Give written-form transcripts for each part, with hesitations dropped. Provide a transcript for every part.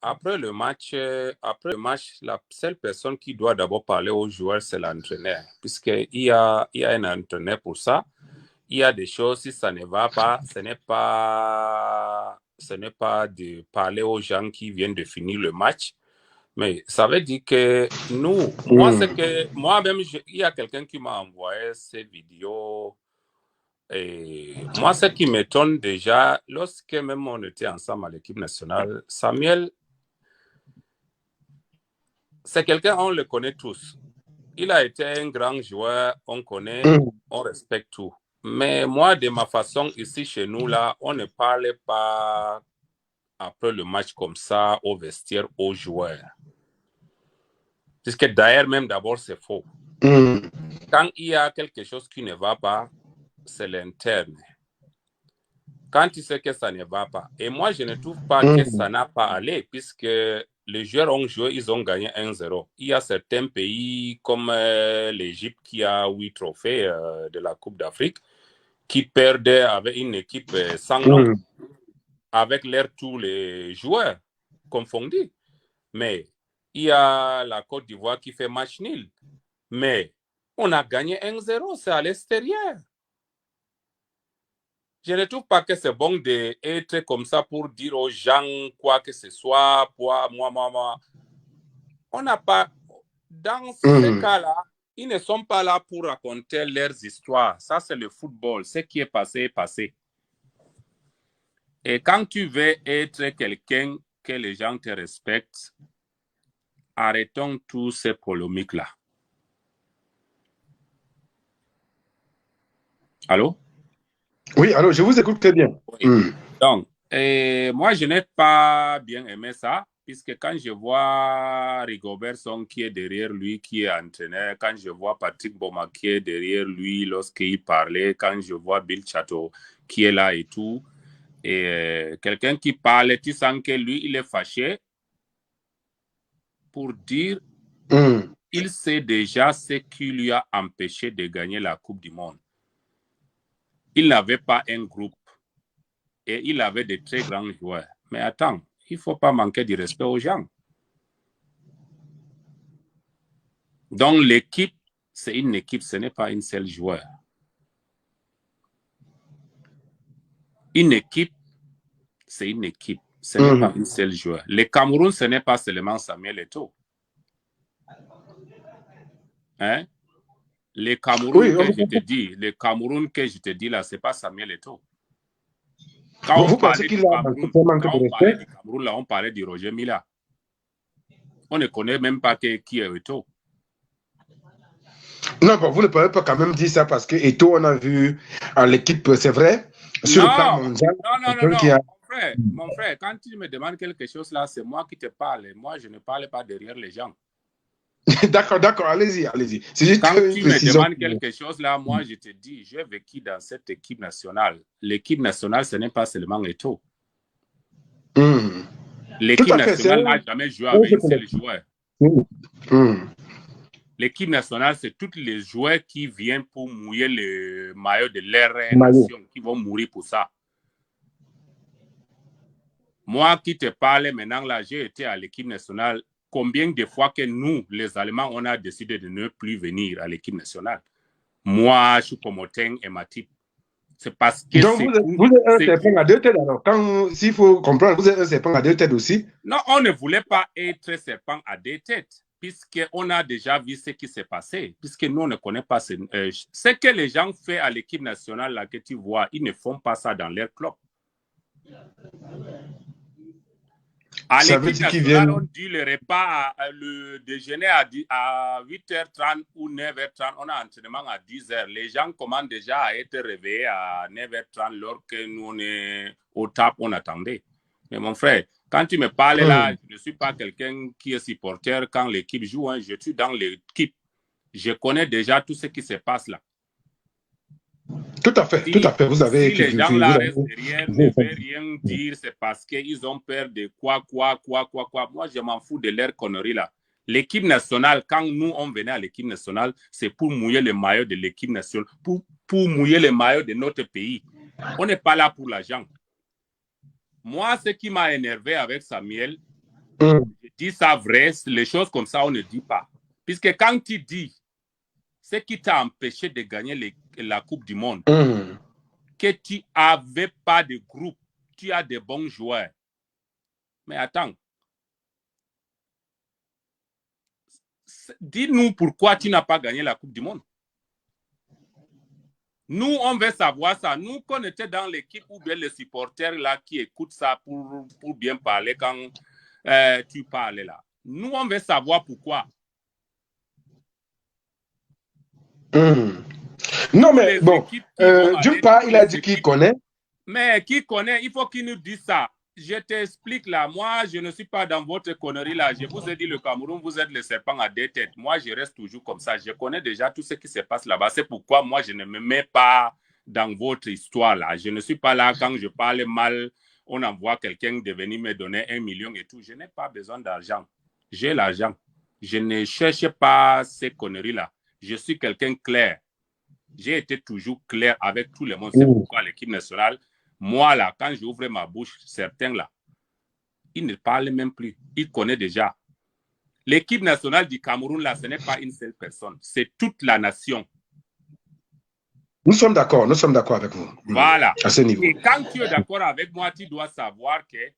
après le match, la seule personne qui doit d'abord parler aux joueurs, c'est l'entraîneur, puisqu'il y a un entraîneur pour ça. Il y a des choses, si ça ne va pas, ce n'est pas de parler aux gens qui viennent de finir le match, mais ça veut dire que nous, moi-même, il y a quelqu'un qui m'a envoyé ces vidéos. Et moi, ce qui m'étonne déjà, lorsque même on était ensemble à l'équipe nationale, Samuel, c'est quelqu'un, on le connaît tous. Il a été un grand joueur, on connaît, on respecte tout. Mais moi, de ma façon, ici chez nous, là, on ne parle pas après le match comme ça au vestiaire aux joueurs. Puisque d'ailleurs, même d'abord, c'est faux. Quand il y a quelque chose qui ne va pas, c'est l'interne. Quand tu sais que ça ne va pas. Et moi, je ne trouve pas que ça n'a pas allé, puisque les joueurs ont joué, ils ont gagné 1-0. Il y a certains pays comme l'Égypte qui a 8 trophées de la Coupe d'Afrique, qui perdaient avec une équipe sans nom, avec tous les joueurs confondus. Mais il y a la Côte d'Ivoire qui fait match nul. Mais on a gagné 1-0, c'est à l'extérieur. Je ne trouve pas que c'est bon d'être comme ça pour dire aux gens quoi que ce soit, moi. On n'a pas, dans ce cas-là, ils ne sont pas là pour raconter leurs histoires. Ça, c'est le football. Ce qui est passé est passé. Et quand tu veux être quelqu'un que les gens te respectent, arrêtons tous ces polémiques-là. Allô? Oui, allô, je vous écoute très bien. Oui. Donc, moi, je n'ai pas bien aimé ça, puisque quand je vois Rigobert Song qui est derrière lui, qui est entraîneur, quand je vois Patrick Boma qui est derrière lui lorsqu'il parlait, quand je vois Bill Chateau qui est là et tout, et quelqu'un qui parle, tu sens que lui, il est fâché pour dire il sait déjà ce qui lui a empêché de gagner la Coupe du Monde. Il n'avait pas un groupe et il avait de très grands joueurs. Mais attends, il ne faut pas manquer de respect aux gens. Donc l'équipe, c'est une équipe, ce n'est pas une seule joueur. Une équipe, c'est une équipe, ce n'est pas une seule joueur. Le Cameroun, ce n'est pas seulement Samuel Eto'o. Hein? Le Cameroun que je te dis là, ce n'est pas Samuel Eto'o. Quand on parlait du Cameroun, là, on parlait de Roger Mila. On ne connaît même pas qui est Eto'o. Non, bon, vous ne pouvez pas quand même dire ça parce que Eto'o, on a vu à l'équipe, c'est vrai, sur le plan mondial. Non. Mon frère, quand tu me demandes quelque chose là, c'est moi qui te parle. Moi, je ne parle pas derrière les gens. D'accord, allez-y. Quand tu me demandes quelque chose là, moi, je te dis, j'ai vécu dans cette équipe nationale. L'équipe nationale, ce n'est pas seulement Eto'o. L'équipe nationale n'a jamais joué avec un seul joueur. L'équipe nationale, c'est tous les joueurs qui viennent pour mouiller le maillot de leur nation, qui vont mourir pour ça. Moi qui te parle maintenant, là, j'ai été à l'équipe nationale. Combien de fois que nous, les Allemands, on a décidé de ne plus venir à l'équipe nationale? Moi, Choupo-Moting et Matip. C'est parce que donc vous êtes un serpent à deux têtes alors. S'il faut comprendre, vous êtes un serpent à deux têtes aussi. Non, on ne voulait pas être serpent à deux têtes, puisqu'on a déjà vu ce qui s'est passé, puisque nous, on ne connaît pas ce que les gens font à l'équipe nationale, là, que tu vois, ils ne font pas ça dans leur club. À l'équipe nationale, on dit le repas, le déjeuner à 8h30 ou 9h30, on a entraînement à 10h. Les gens commencent déjà à être réveillés à 9h30 lorsque nous, on est au tap, on attendait. Mais mon frère, quand tu me parles là, je ne suis pas quelqu'un qui est supporter quand l'équipe joue. Hein, je suis dans l'équipe. Je connais déjà tout ce qui se passe là. Tout à fait. Vous avez si les gens là restent derrière, ne veulent rien dire, c'est parce qu'ils ont peur de quoi. Moi, je m'en fous de leur connerie là. L'équipe nationale, quand nous, on venait à l'équipe nationale, c'est pour mouiller le maillot de l'équipe nationale, pour mouiller le maillot de notre pays. On n'est pas là pour l'argent. Moi, ce qui m'a énervé avec Samuel, Je dis ça vrai, les choses comme ça, on ne dit pas. Puisque quand tu dis ce qui t'a empêché de gagner la Coupe du Monde, que tu n'avais pas de groupe, tu as de bons joueurs. Mais attends, dis-nous pourquoi tu n'as pas gagné la Coupe du Monde. Nous, on veut savoir ça. Nous, qu'on était dans l'équipe ou bien les supporters là qui écoutent ça pour bien parler quand tu parles là. Nous, on veut savoir pourquoi. Non, mais bon, d'une part, il a dit qu'il connaît. Mais qui connaît, il faut qu'il nous dise ça. Je t'explique là, moi, je ne suis pas dans votre connerie là. Je vous ai dit, le Cameroun, vous êtes le serpent à deux têtes. Moi, je reste toujours comme ça. Je connais déjà tout ce qui se passe là-bas. C'est pourquoi moi, je ne me mets pas dans votre histoire là. Je ne suis pas là quand je parle mal. On envoie quelqu'un de venir me donner 1 million et tout. Je n'ai pas besoin d'argent. J'ai l'argent. Je ne cherche pas ces conneries là. Je suis quelqu'un clair. J'ai été toujours clair avec tout le monde. C'est pourquoi l'équipe nationale, moi, là, quand j'ouvre ma bouche, certains, là, ils ne parlent même plus. Ils connaissent déjà. L'équipe nationale du Cameroun, là, ce n'est pas une seule personne. C'est toute la nation. Nous sommes d'accord avec vous. Voilà. À ce niveau. Et quand tu es d'accord avec moi, tu dois savoir qu'il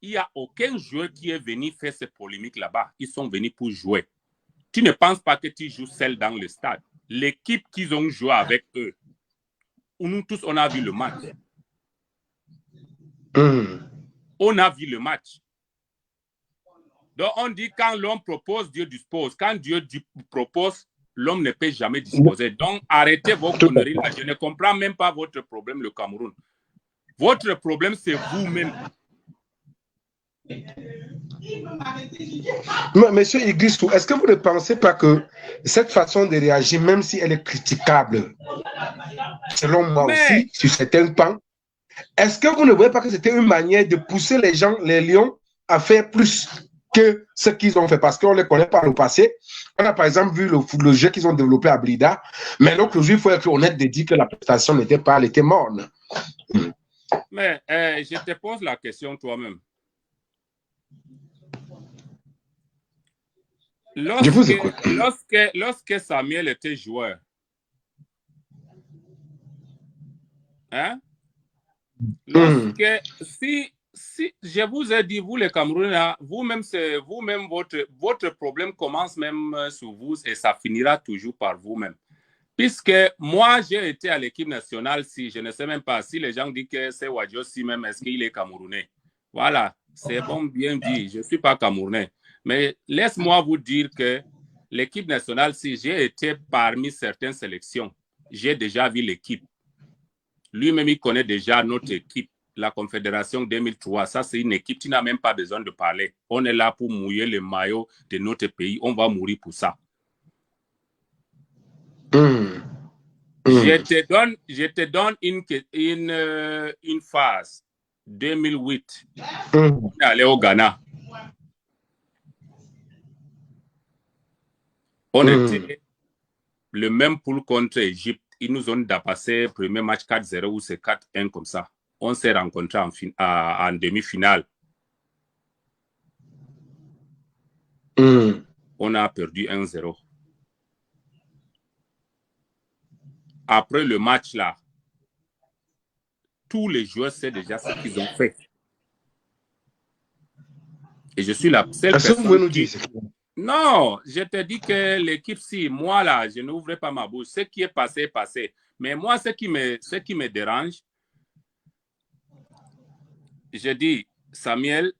n'y a aucun joueur qui est venu faire ces polémiques là-bas. Ils sont venus pour jouer. Tu ne penses pas que tu joues seul dans le stade. L'équipe qu'ils ont joué avec eux, nous tous, on a vu le match. On a vu le match. Donc, on dit quand l'homme propose, Dieu dispose. Quand Dieu propose, l'homme ne peut jamais disposer. Donc, arrêtez vos conneries là. Je ne comprends même pas votre problème, le Cameroun. Votre problème, c'est vous-même. Monsieur Iglissou, est-ce que vous ne pensez pas que cette façon de réagir, même si elle est critiquable, selon moi aussi, sur certains pans, est-ce que vous ne voyez pas que c'était une manière de pousser les gens, les lions, à faire plus que ce qu'ils ont fait? Parce qu'on ne les connaît pas au passé. On a par exemple vu le jeu qu'ils ont développé à Blida, mais l'autre jour, il faut être honnête de dire que la prestation n'était pas, elle était morne. Mais je te pose la question toi-même. Je vous écoute. Lorsque Samuel était joueur, hein? Si je vous ai dit, vous les Camerounais, vous-même, votre problème commence même sur vous et ça finira toujours par vous-même. Puisque moi, j'ai été à l'équipe nationale, si je ne sais même pas si les gens disent que c'est Wadjosi même, est-ce qu'il est Camerounais? Voilà, c'est bon, bien dit, je ne suis pas Camerounais. Mais laisse-moi vous dire que l'équipe nationale, si j'ai été parmi certaines sélections, j'ai déjà vu l'équipe. Lui-même, il connaît déjà notre équipe, la Confédération 2003. Ça, c'est une équipe qui n'a même pas besoin de parler. On est là pour mouiller le maillot de notre pays. On va mourir pour ça. Je te donne une phase. 2008. On est allé au Ghana. On était le même pool contre Égypte. Ils nous ont dépassé le premier match 4-0 ou c'est 4-1 comme ça. On s'est rencontrés en demi-finale. On a perdu 1-0. Après le match là, tous les joueurs savent déjà ce qu'ils ont fait. Et je suis la seule personne. Est-ce que vous nous dire? Non, je te dis que l'équipe, si moi là, je n'ouvre pas ma bouche. Ce qui est passé, est passé. Mais moi, ce qui me dérange, je dis, Samuel,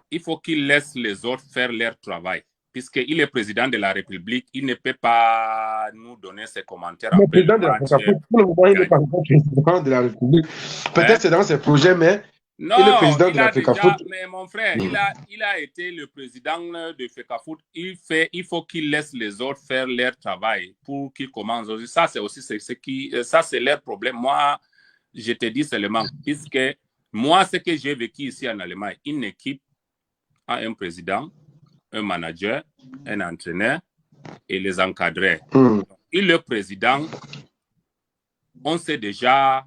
il faut qu'il laisse les autres faire leur travail. Puisqu'il est président de la République, il ne peut pas nous donner ses commentaires. Le président de la République, pour le moment, il n'est pas encore président de la République. Peut-être c'est dans ses projets, mais non, il est président de la FECAFOOT. Mais mon frère, il a été le président de FECAFOOT. Il faut qu'il laisse les autres faire leur travail pour qu'ils commencent. Ça, c'est aussi ça, c'est leur problème. Moi, je te dis seulement, puisque moi, ce que j'ai vécu ici en Allemagne, une équipe a un président, un manager, un entraîneur et les encadreurs. Et le président, on sait déjà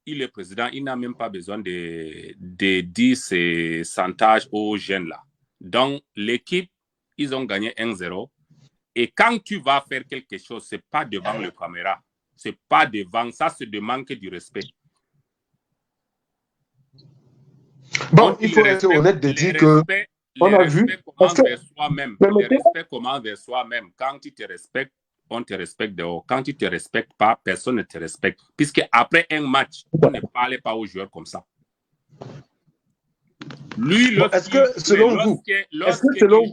il est président, il n'a même pas besoin de dire ses chantages aux jeunes là. Donc, l'équipe, ils ont gagné 1-0. Et quand tu vas faire quelque chose, ce n'est pas devant le caméra. Ce n'est pas devant. Ça, c'est de manquer du respect. Bon, Donc, il faut être honnête de dire que on a vu. Comment vers soi-même. Le respect comment vers soi-même. Quand tu te respectes, on te respecte dehors. Quand tu ne te respectes pas, personne ne te respecte. Puisque après un match, on ne parlait pas aux joueurs comme ça. Lui, lorsqu'il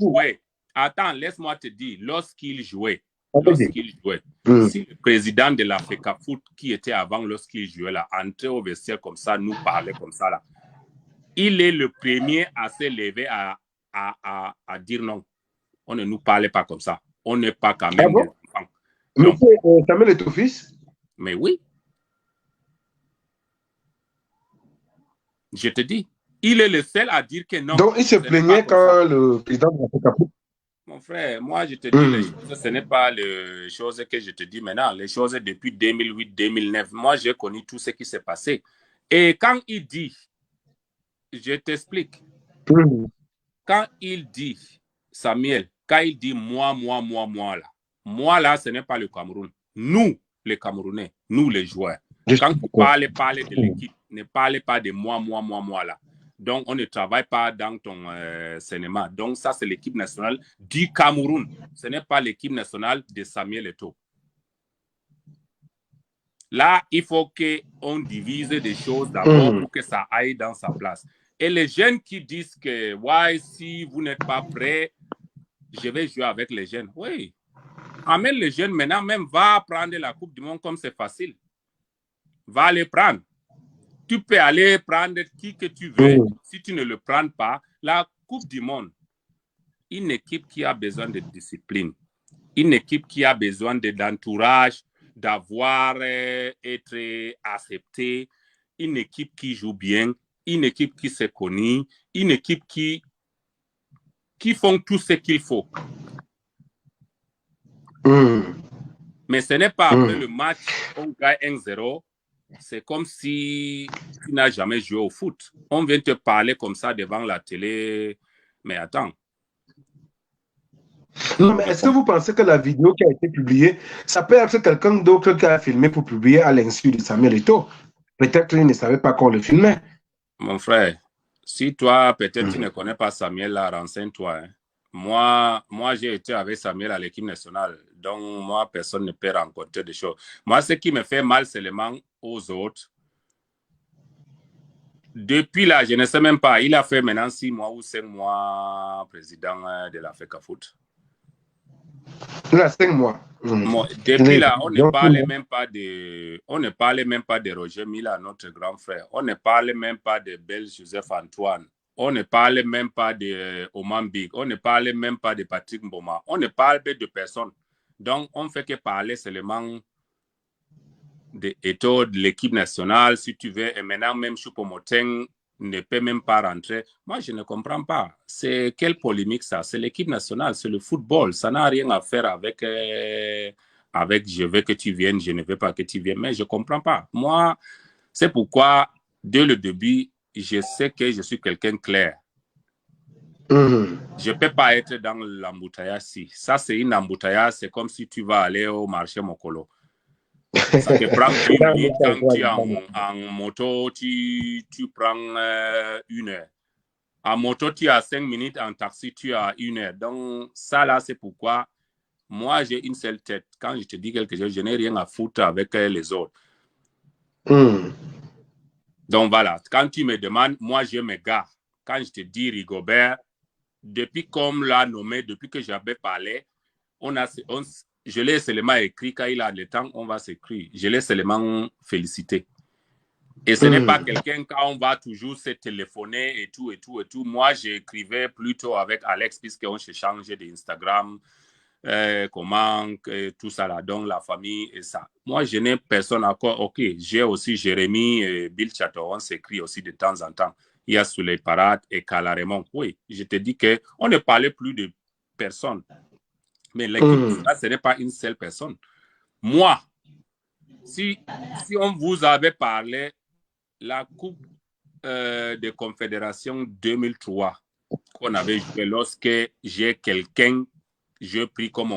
jouait, attends, laisse-moi te dire, lorsqu'il jouait, si le président de la FECAFOOT qui était avant, lorsqu'il jouait là, entrait au vestiaire comme ça, nous parlait comme ça là, il est le premier à se lever à dire non. On ne nous parlait pas comme ça. On n'est pas quand même des enfants. Donc, Samuel est ton fils? Mais oui. Je te dis, il est le seul à dire que non. Donc, il se plaignait quand le président de la FECAFOOT. Mon frère, moi, je te dis les choses, ce n'est pas les choses que je te dis maintenant. Les choses depuis 2008-2009. Moi, j'ai connu tout ce qui s'est passé. Et quand il dit, je t'explique. Quand il dit, Samuel, quand il dit moi là, ce n'est pas le Cameroun. Nous, les Camerounais, nous, les joueurs. Quand tu parles de l'équipe, ne parlez pas de moi là. Donc, on ne travaille pas dans ton cinéma. Donc, ça, c'est l'équipe nationale du Cameroun. Ce n'est pas l'équipe nationale de Samuel Eto'o. Là, il faut qu'on divise des choses d'abord pour que ça aille dans sa place. Et les jeunes qui disent que, ouais, si vous n'êtes pas prêts, je vais jouer avec les jeunes. Oui. Amène les jeunes maintenant, même va prendre la Coupe du Monde comme c'est facile. Va les prendre. Tu peux aller prendre qui que tu veux. Si tu ne le prends pas, la Coupe du Monde, une équipe qui a besoin de discipline, une équipe qui a besoin d'entourage, d'avoir être accepté, une équipe qui joue bien, une équipe qui se connaît, une équipe qui font tout ce qu'il faut. Mais ce n'est pas après le match, on gagne 1-0. C'est comme si tu n'as jamais joué au foot. On vient te parler comme ça devant la télé. Mais attends. Non, mais est-ce que vous pensez que la vidéo qui a été publiée, ça peut être quelqu'un d'autre qui a filmé pour publier à l'insu de Samuel Eto'o? Peut-être qu'il ne savait pas qu'on le filmait. Mon frère, si toi, peut-être tu ne connais pas Samuel, là, renseigne-toi. Hein. Moi j'ai été avec Samuel à l'équipe nationale. Donc, moi, personne ne peut rencontrer des choses. Moi, ce qui me fait mal seulement aux autres, depuis là, je ne sais même pas, il a fait maintenant 6 mois ou 5 mois président de la FECAFOOT. Il a 5 mois. Depuis là, on ne parlait même pas de Roger Mila, notre grand frère. On ne parlait même pas de Bel Joseph Antoine. On ne parlait même pas de Oman Big. On ne parlait même pas de Patrick Mboma. On ne parle de personne. Donc, on ne fait que parler seulement de Eto'o, de l'équipe nationale, si tu veux. Et maintenant, même Choupo-Moting ne peut même pas rentrer. Moi, je ne comprends pas. C'est quelle polémique ça? C'est l'équipe nationale, c'est le football. Ça n'a rien à faire avec je veux que tu viennes, je ne veux pas que tu viennes. Mais je ne comprends pas. Moi, c'est pourquoi, dès le début, je sais que je suis quelqu'un clair. Je ne peux pas être dans l'embouteillage. Ça, c'est une embouteillage. C'est comme si tu vas aller au marché Mokolo. Ça te prend 10 minutes. Quand tu es en moto, tu prends 1 heure. En moto, tu as 5 minutes. En taxi, tu as 1 heure. Donc, ça là, c'est pourquoi moi, j'ai une seule tête. Quand je te dis quelque chose, je n'ai rien à foutre avec les autres. Donc, voilà. Quand tu me demandes, moi, je me gare. Quand je te dis Rigobert, depuis qu'on l'a nommé, depuis que j'avais parlé, je l'ai seulement écrit. Quand il a le temps, on va s'écrire. Je l'ai seulement félicité. Et ce n'est pas quelqu'un quand on va toujours se téléphoner et tout. Moi, j'écrivais plutôt avec Alex, puisqu'on se changeait d'Instagram, comment, tout ça là, donc la famille et ça. Moi, je n'ai personne encore. Ok, j'ai aussi Jérémy et Bill Chateau. On s'écrit aussi de temps en temps. Il y a Souley Parade et Kalaremont. Oui, je te dis qu'on ne parlait plus de personne. Mais l'équipe, ce n'est pas une seule personne. Moi, si on vous avait parlé la Coupe des Confédérations 2003 qu'on avait joué lorsque j'ai quelqu'un, je pris comme